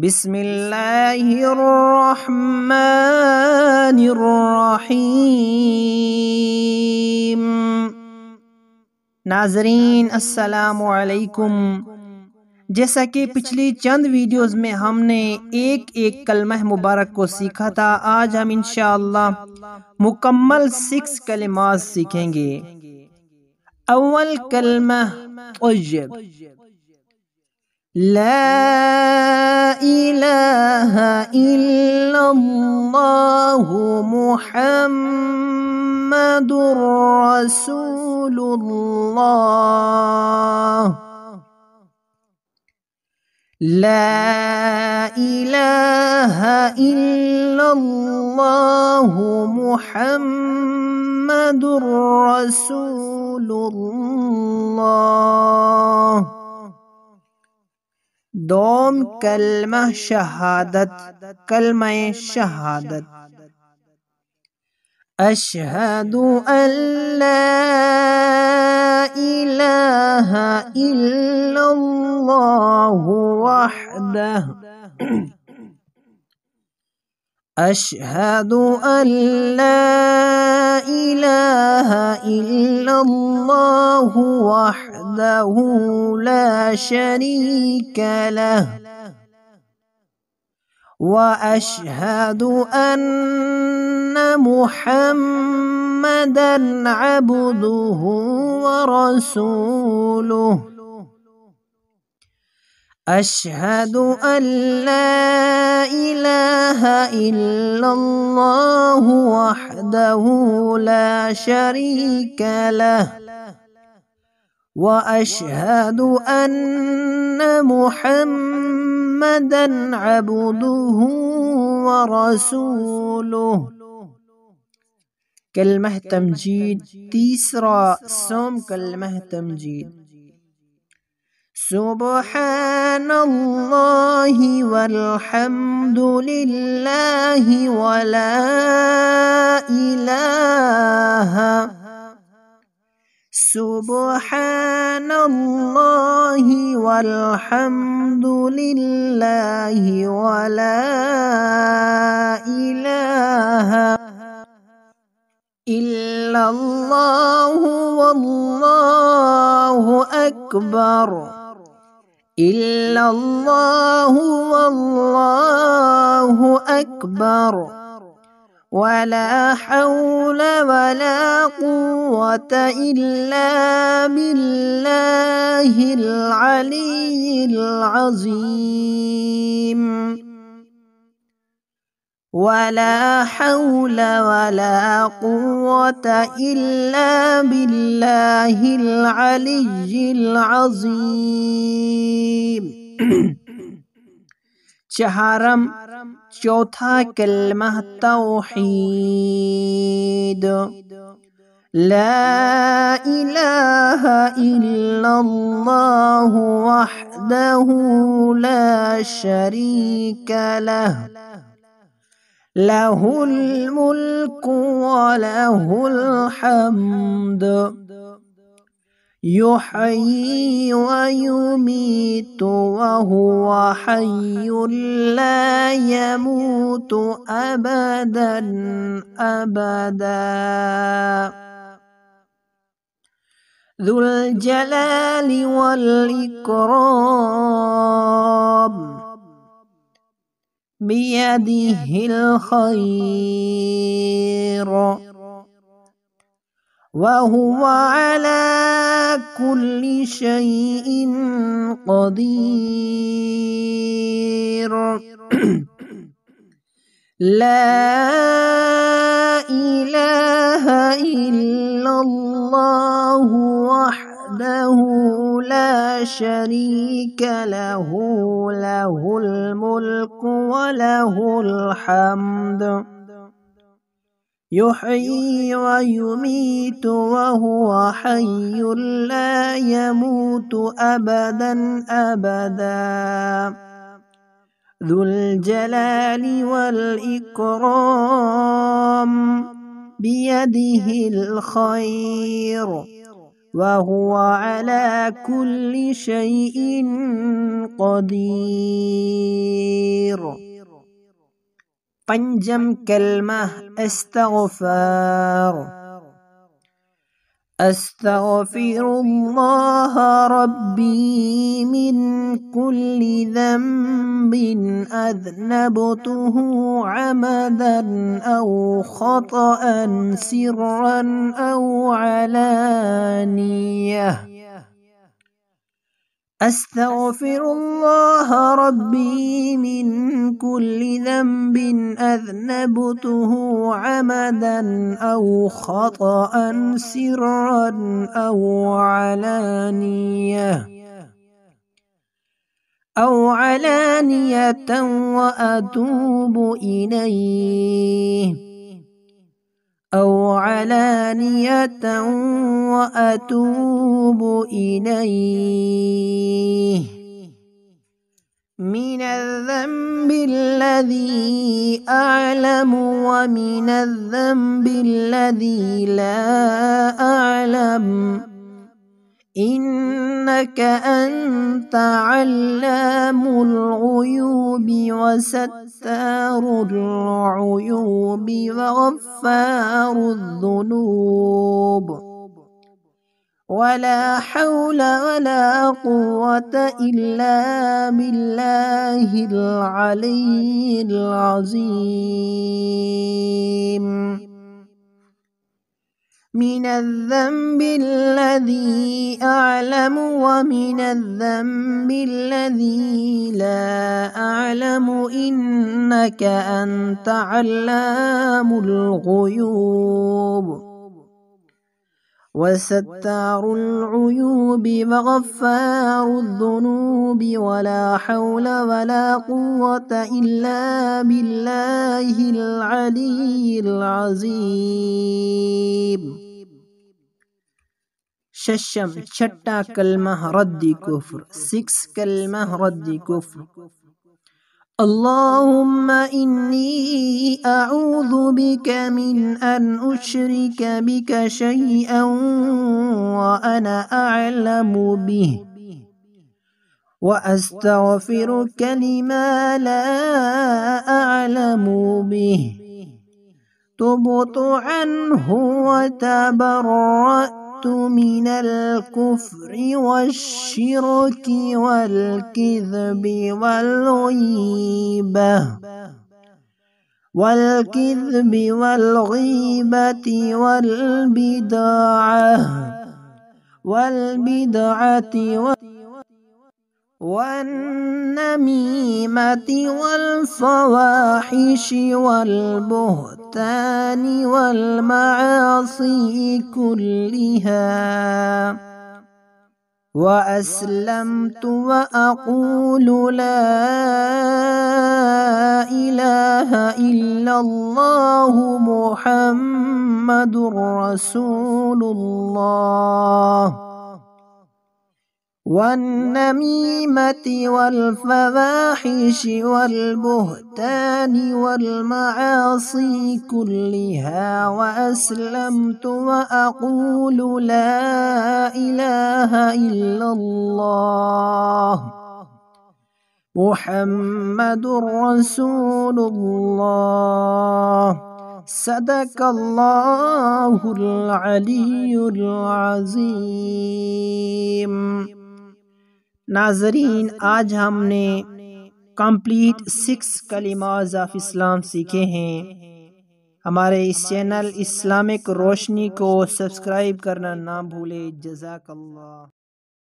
बिस्मिल्लाहिर्रहमानिर्रहीम। नाज़रीन अस्सलामु अलैकुम। जैसा कि पिछली चंद वीडियोस में हमने एक एक कलमा मुबारक को सीखा था, आज हम इंशाअल्लाह मुकम्मल 6 कलिमात सीखेंगे। अव्वल कलमा तय्यब, ला इलाहा इल्लल्लाहु मुहम्मदुर रसूलुल्लाह। ला इलाहा इल्लल्लाहु मुहम्मदुर रसूलुल्लाह। दोम कलमा शहादत, कलमा शहादत, अशहदु अल्ला इलाहा इल्लल्लाहु वहदहु, अशहदु अल्ला इलाहा इल्लल्लाहु वहदहु ला शरीक लहु, व अशहदु अन्ना मुहम्मदन अब्दुहु व रसूलुहु। अशहदु अल्ला इलाहा इल्लल्लाहु वहदहु ला शरीक लहु, व अशहदु अन्ना मुहम्मदन अब्दुहु व रसूलुहु। कलमा तमजीद, तीसरा सोम कलमा तमजीद, सुब्हानल्लाहि वल्हम्दुलिल्लाहि वला इलाहा, सुब्हानल्लाहि वल्हम्दुलिल्लाहि वला इलाहा इल्लल्लाहु वल्लाहु अकबर, इल्लल्लाहु वल्लाहु अकबर, वला हौल वला कुव्वत इल्ला बिल्लाहिल अलिय्यिल अज़ीम, वला हौल वला कुव्वत इल्ला बिल्लाहिल अलिय्यिल अज़ीम। चहारम चौथा कलमा तौहीद, ला इलाहा इल्लल्लाहु वहदहु ला शरीक लहु, लहुल मुल्कु व लहुल हम्द, युहयी व युमीतु व हुवा हय्युन ला यमूतु अबदन अबदा। ज़ुल जलालि वल इकराम, बियदिहिल खैर, वहुवा अला कुल्लि शैइन क़दीर। ला इलाहा इल्लल्लाहु वहदहु ला शरीक लहु, लहुल मुल्कु व लहुल हम्द, युहयी व युमीतु व हुवा हय्युन ला यमूतु अबदन अबदा। ज़ुल जलालि वल इकराम, बियदिहिल खैर, वहुव अला कुल्लि शैइन क़दीर। पंजम कलमा इस्तग़फ़ार। अस्तग़फिरुल्लाह रब्बी मिन कुल्लि ज़ंबिन अज़नबतुहु अमदन औ ख़तअन सिर्रन औ अलानियह। अस्तग़फिरुल्लाह रब्बी मिन कुल्लि ज़ंबिन अज़नबतुहु अमदन औ ख़तअन सिर्रन औ अलानियतन व अतूबु इलैहि मिनज़्ज़ंबिल्लज़ी अअलमु व मिनज़्ज़ंबिल्लज़ी ला अअलम इन्नक अन्त अल्लामुल ग़ुयूबि व सत्तारुल उयूबि व गफ़्फ़ारुज़ ज़ुनूब। वला हौला वला कुव्वता इल्ला बिल्लाहिल अलिय्यिल अज़ीम। मिनज़्ज़ंबिल्लज़ी अअलमु व मिनज़्ज़ंबिल्लज़ी ला अअलमु इन्नक अन्त अल्लामुल ग़ुयूब वसत्तारुल उयूबि वगफ़्फ़ारुज़ ज़ुनूबि वला हौला वला कुव्वता इल्ला बिल्लाहिल अलिय्यिल अज़ीम। शशम छठा कलमा रद्दी कुफ्र। 6 कलमा रद्दी कुफ्र। अल्लाहुम्मा इन्नी अऊज़ु बिका मिन अन उश्रिक बिका शैअन व अना अअलमु बिहि व अस्तग़फिरुका लिमा ला अअलमु बिहि। तुबतु अन्हु व तबर्रअतु मिनल कुफ्रि वश्शिरकि वल किज़्बि वल गीबति वल बिदअति वन नमीमति वल फ़वाहिशि वल बुहतानि वल मआसी कुल्लिहा। व अस्लमतु व अक़ूलु ला इलाहा इल्लल्लाहु मुहम्मदुर रसूलुल्लाह। वन्नमीमति वल्फ़वाहिशि वल्बुहतानि वल्मआसी कुल्लिहा। व अस्लमतु व अक़ूलु ला इलाहा इल्लल्लाह मुहम्मदुर रसूलुल्लाह। सदक़ल्लाहुल अलियुल अज़ीम। नाज़रीन, आज हमने कंप्लीट 6 कलिमाज़ ऑफ इस्लाम सीखे हैं। हमारे इस चैनल इस्लामिक रोशनी को सब्सक्राइब करना ना भूले। जज़ाकल्लाह।